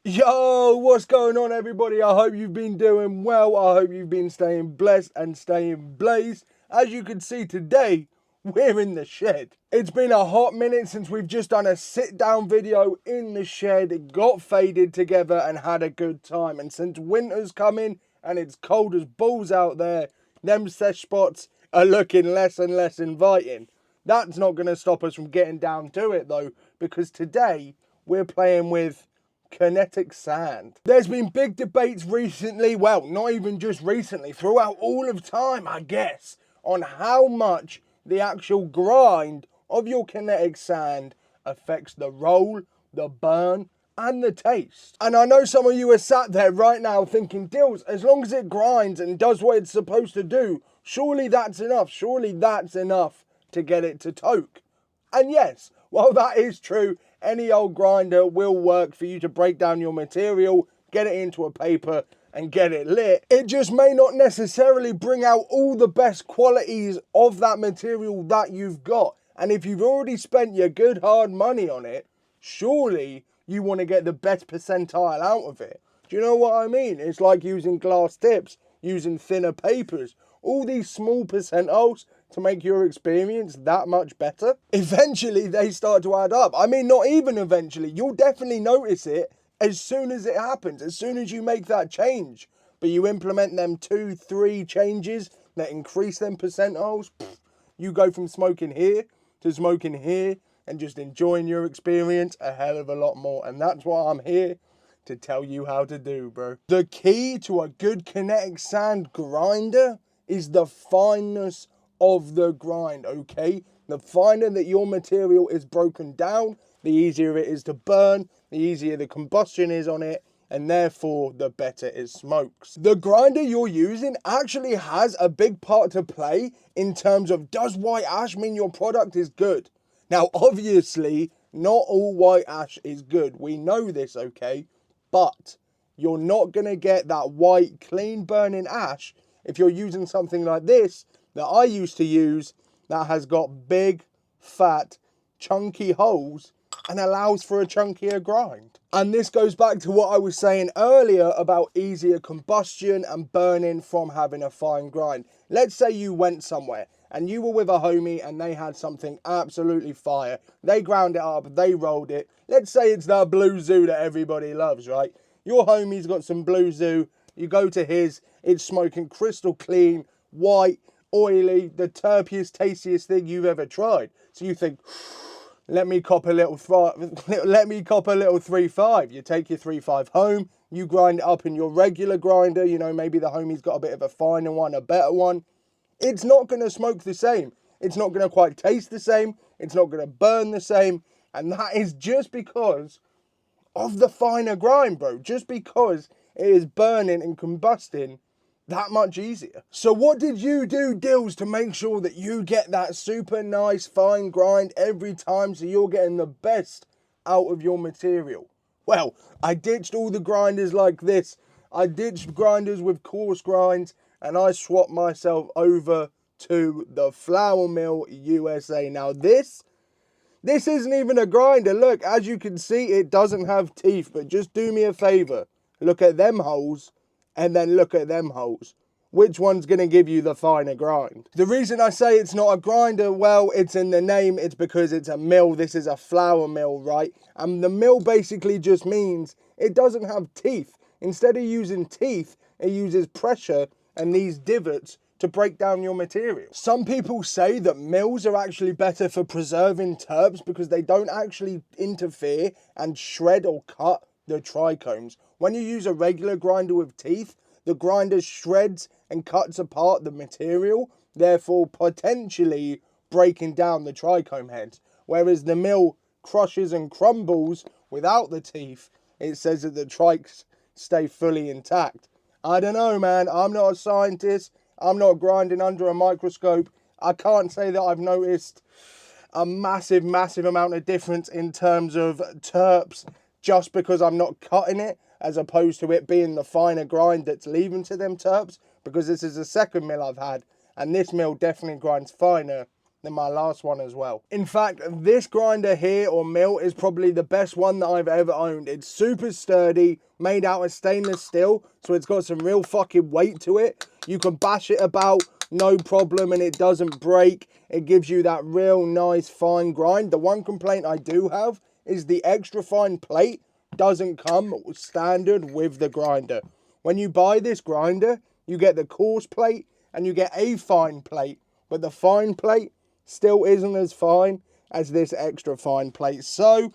Yo, what's going on, everybody? I hope you've been doing well. I hope you've been staying blessed and staying blazed. As you can see today, we're in the shed. It's been a hot minute since we've just done a sit down video in the shed, got faded together and had a good time. And since winter's coming and it's cold as balls out there, them sesh spots are looking less and less inviting. That's not going to stop us from getting down to it though, because today we're playing with kinetic sand. There's been big debates recently, well, not even just recently, throughout all of time, I guess, on how much the actual grind of your kinetic sand affects the roll, the burn, and the taste. And I know some of you are sat there right now thinking, Dills, as long as it grinds and does what it's supposed to do, surely that's enough. Surely that's enough to get it to toke. And yes, while that is true, any old grinder will work for you to break down your material, get it into a paper, and get it lit. It just may not necessarily bring out all the best qualities of that material that you've got. And if you've already spent your good hard money on it, surely you want to get the best percentile out of it. Do you know what I mean? It's like using glass tips, using thinner papers, all these small percentiles to make your experience that much better. Eventually they start to add up. I mean, not even eventually. You'll definitely notice it as soon as it happens, as soon as you make that change. But you implement them 2-3 changes that increase them percentiles. You go from smoking here to smoking here and just enjoying your experience a hell of a lot more. And that's what I'm here to tell you how to do, bro. The key to a good kinetic sand grinder is the fineness of the grind, okay? The finer that your material is broken down, the easier it is to burn, the easier the combustion is on it, and therefore the better it smokes. The grinder you're using actually has a big part to play in terms of, does white ash mean your product is good? Now, obviously, not all white ash is good. We know this, okay? But you're not going to get that white, clean burning ash if you're using something like this that I used to use that has got big, fat, chunky holes and allows for a chunkier grind. And this goes back to what I was saying earlier about easier combustion and burning from having a fine grind. Let's say you went somewhere and you were with a homie and they had something absolutely fire. They ground it up, they rolled it. Let's say it's the blue zoo that everybody loves, right? Your homie's got some blue zoo. You go to his, it's smoking crystal clean, white, oily, the terpiest, tastiest thing you've ever tried. So you think, let me cop a little 3.5. You take your 3.5 home, you grind it up in your regular grinder. You know, maybe the homie's got a bit of a finer one, a better one. It's not going to smoke the same. It's not going to quite taste the same. It's not going to burn the same. And that is just because of the finer grind, bro. Just because it is burning and combusting that much easier. So what did you do, Dills, to make sure that you get that super nice fine grind every time so you're getting the best out of your material? Well, I ditched all the grinders like this. I ditched grinders with coarse grinds and I swapped myself over to the Flour Mill USA. Now this isn't even a grinder. Look, as you can see, it doesn't have teeth, but just do me a favor. Look at them holes and then look at them holes. Which one's going to give you the finer grind? The reason I say it's not a grinder, well, it's in the name. It's because it's a mill. This is a flour mill, right? And the mill basically just means it doesn't have teeth. Instead of using teeth, it uses pressure and these divots to break down your material. Some people say that mills are actually better for preserving terps because they don't actually interfere and shred or cut the trichomes. When you use a regular grinder with teeth, the grinder shreds and cuts apart the material, therefore potentially breaking down the trichome heads. Whereas the mill crushes and crumbles without the teeth, it says that the trikes stay fully intact. I don't know, man. I'm not a scientist. I'm not grinding under a microscope. I can't say that I've noticed a massive amount of difference in terms of terps just because I'm not cutting it, as opposed to it being the finer grind that's leaving to them terps, because this is the second mill I've had, and this mill definitely grinds finer than my last one as well. In fact, this grinder here, or mill, is probably the best one that I've ever owned. It's super sturdy, made out of stainless steel, so it's got some real fucking weight to it. You can bash it about, no problem, and it doesn't break. It gives you that real nice fine grind. The one complaint I do have is the extra fine plate doesn't come standard with the grinder. When you buy this grinder, you get the coarse plate and you get a fine plate, but the fine plate still isn't as fine as this extra fine plate. So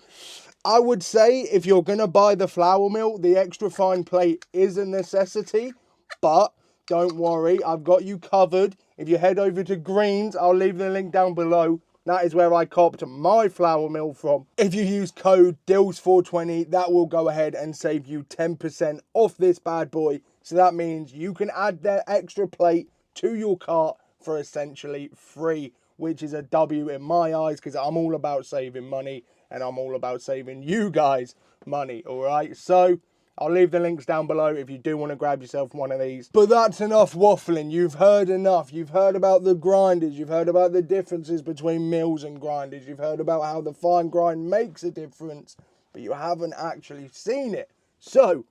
I would say if you're going to buy the flour mill, the extra fine plate is a necessity, but don't worry, I've got you covered. If you head over to Greens, I'll leave the link down below. That is where I copped my flour mill from. If you use code DILLS420, that will go ahead and save you 10% off this bad boy. So that means you can add that extra plate to your cart for essentially free, which is a W in my eyes, because I'm all about saving money and I'm all about saving you guys money, all right? So I'll leave the links down below if you do want to grab yourself one of these. But that's enough waffling. You've heard enough. You've heard about the grinders. You've heard about the differences between mills and grinders. You've heard about how the fine grind makes a difference, but you haven't actually seen it. So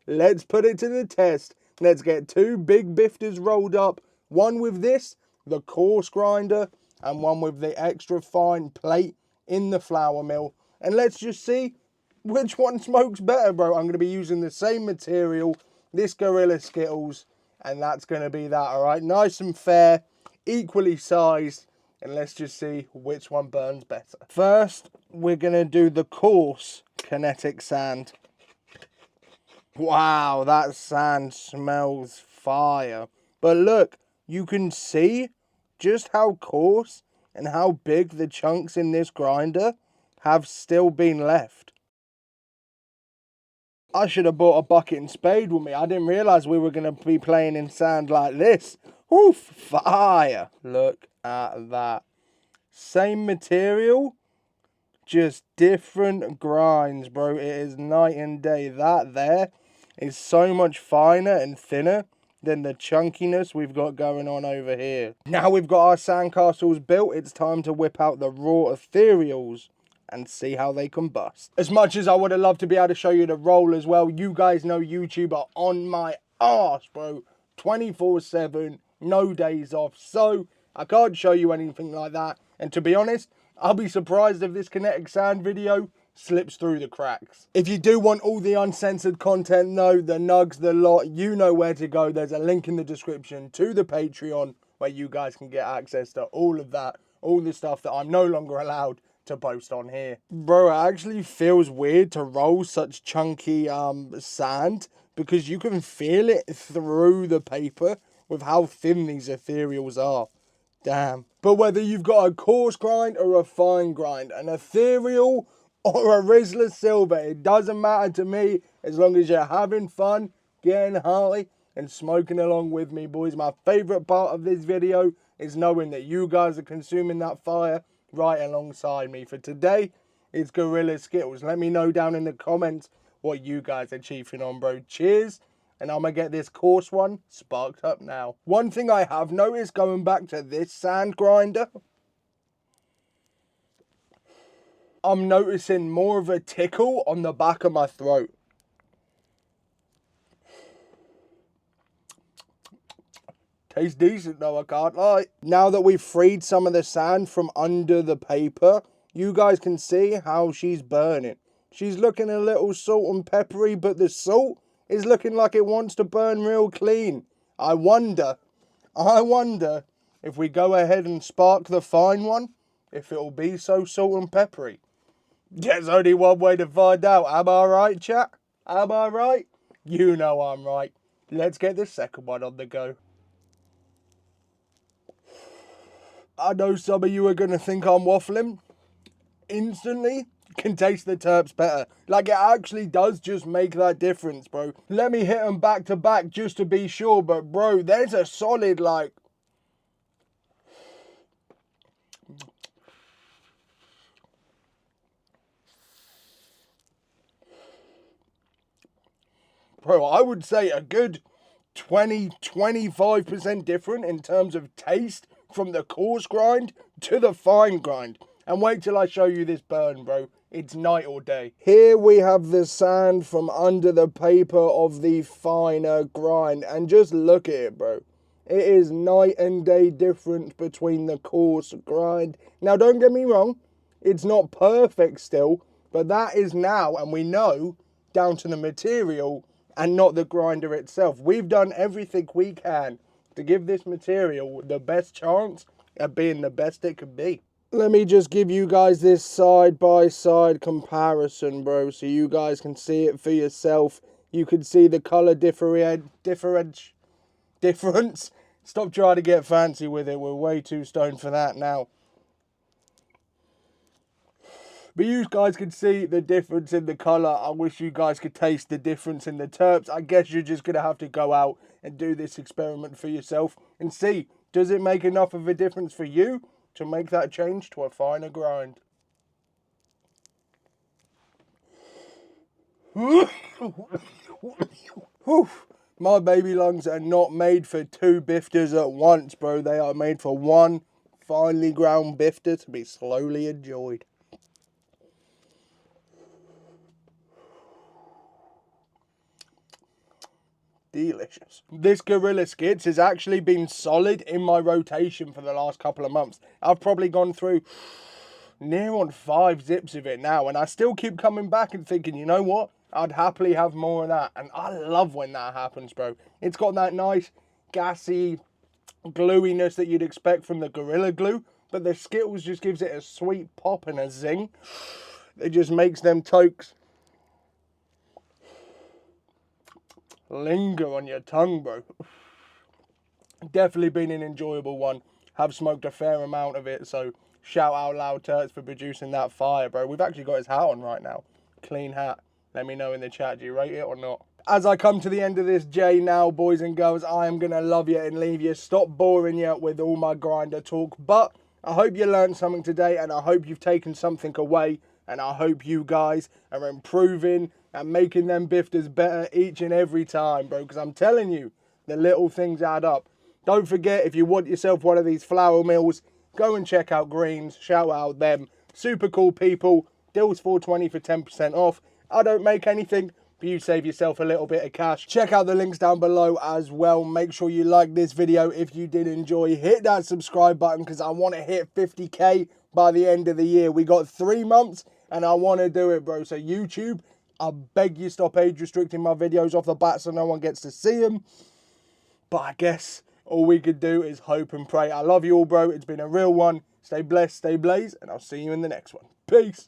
let's put it to the test. Let's get two big bifters rolled up. One with this, the coarse grinder, and one with the extra fine plate in the flour mill. And let's just see which one smokes better, bro. I'm going to be using the same material, this Gorilla Skittles, and that's going to be that, all right? Nice and fair, equally sized, and let's just see which one burns better. First, we're going to do the coarse kinetic sand. Wow, that sand smells fire. But look, you can see just how coarse and how big the chunks in this grinder have still been left. I should have bought a bucket and spade with me. I didn't realise we were going to be playing in sand like this. Oof, fire. Look at that. Same material, just different grinds, bro. It is night and day. That there is so much finer and thinner than the chunkiness we've got going on over here. Now we've got our sandcastles built, it's time to whip out the raw ethereals and see how they combust. As much as I would have loved to be able to show you the roll as well, you guys know YouTube are on my arse, bro. 24/7, no days off. So I can't show you anything like that. And to be honest, I'll be surprised if this kinetic sand video slips through the cracks. If you do want all the uncensored content though, the nugs, the lot, you know where to go. There's a link in the description to the Patreon where you guys can get access to all of that, all the stuff that I'm no longer allowed to post on here. Bro, it actually feels weird to roll such chunky sand because you can feel it through the paper with how thin these ethereals are. Damn. But whether you've got a coarse grind or a fine grind, an ethereal or a Rizzler silver, it doesn't matter to me as long as you're having fun, getting high and smoking along with me, boys. My favourite part of this video is knowing that you guys are consuming that fire right alongside me. For today, it's Gorilla Skittles. Let me know down in the comments what you guys are chiefing on, bro. Cheers. And I'm going to get this coarse one sparked up now. One thing I have noticed going back to this sand grinder, I'm noticing more of a tickle on the back of my throat. Tastes decent though, I can't lie. Now that we've freed some of the sand from under the paper, you guys can see how she's burning. She's looking a little salt and peppery, but the salt is looking like it wants to burn real clean. I wonder if we go ahead and spark the fine one, if it'll be so salt and peppery. There's only one way to find out. Am I right, chat? Am I right? You know I'm right. Let's get the second one on the go. I know some of you are going to think I'm waffling. Instantly, can taste the terps better. Like, it actually does just make that difference, bro. Let me hit them back to back just to be sure, but bro, there's a solid, like, bro, I would say a good 20-25% different in terms of taste from the coarse grind to the fine grind. And wait till I show you this burn, bro. It's night or day. Here we have the sand from under the paper of the finer grind. And just look at it, bro. It is night and day difference between the coarse grind. Now, don't get me wrong. It's not perfect still. But that is now, and we know, down to the material and not the grinder itself. We've done everything we can to give this material the best chance at being the best it could be. Let me just give you guys this side-by-side comparison, bro, so you guys can see it for yourself. You can see the colour difference. Stop trying to get fancy with it. We're way too stoned for that now. But you guys can see the difference in the colour. I wish you guys could taste the difference in the terps. I guess you're just going to have to go out and do this experiment for yourself and see, does it make enough of a difference for you to make that change to a finer grind? My baby lungs are not made for two bifters at once, bro. They are made for one finely ground bifter to be slowly enjoyed. Delicious. This Gorilla Skits has actually been solid in my rotation for the last couple of months. I've probably gone through near on 5 zips of it now, and I still keep coming back and thinking, you know what? I'd happily have more of that. And I love when that happens, bro. It's got that nice gassy gluiness that you'd expect from the Gorilla Glue, but the Skittles just gives it a sweet pop and a zing. It just makes them tokes linger on your tongue, bro. Definitely been an enjoyable one. Have smoked a fair amount of it, so shout out Loud Turts for producing that fire, bro. We've actually got his hat on right now. Clean hat. Let me know in the chat, do you rate it or not? As I come to the end of this J now, boys and girls, I am going to love you and leave you. Stop boring you with all my grinder talk. But I hope you learned something today, and I hope you've taken something away. And I hope you guys are improving and making them bifters better each and every time, bro. Because I'm telling you, the little things add up. Don't forget, if you want yourself one of these flour mills, go and check out Greens. Shout out them. Super cool people. Deals 420 for 10% off. I don't make anything, but you save yourself a little bit of cash. Check out the links down below as well. Make sure you like this video if you did enjoy. Hit that subscribe button because I want to hit 50k by the end of the year. We got 3 months and I want to do it, bro. So YouTube, I beg you stop age restricting my videos off the bat so no one gets to see them. But I guess all we could do is hope and pray. I love you all, bro. It's been a real one. Stay blessed, stay blaze, and I'll see you in the next one. Peace.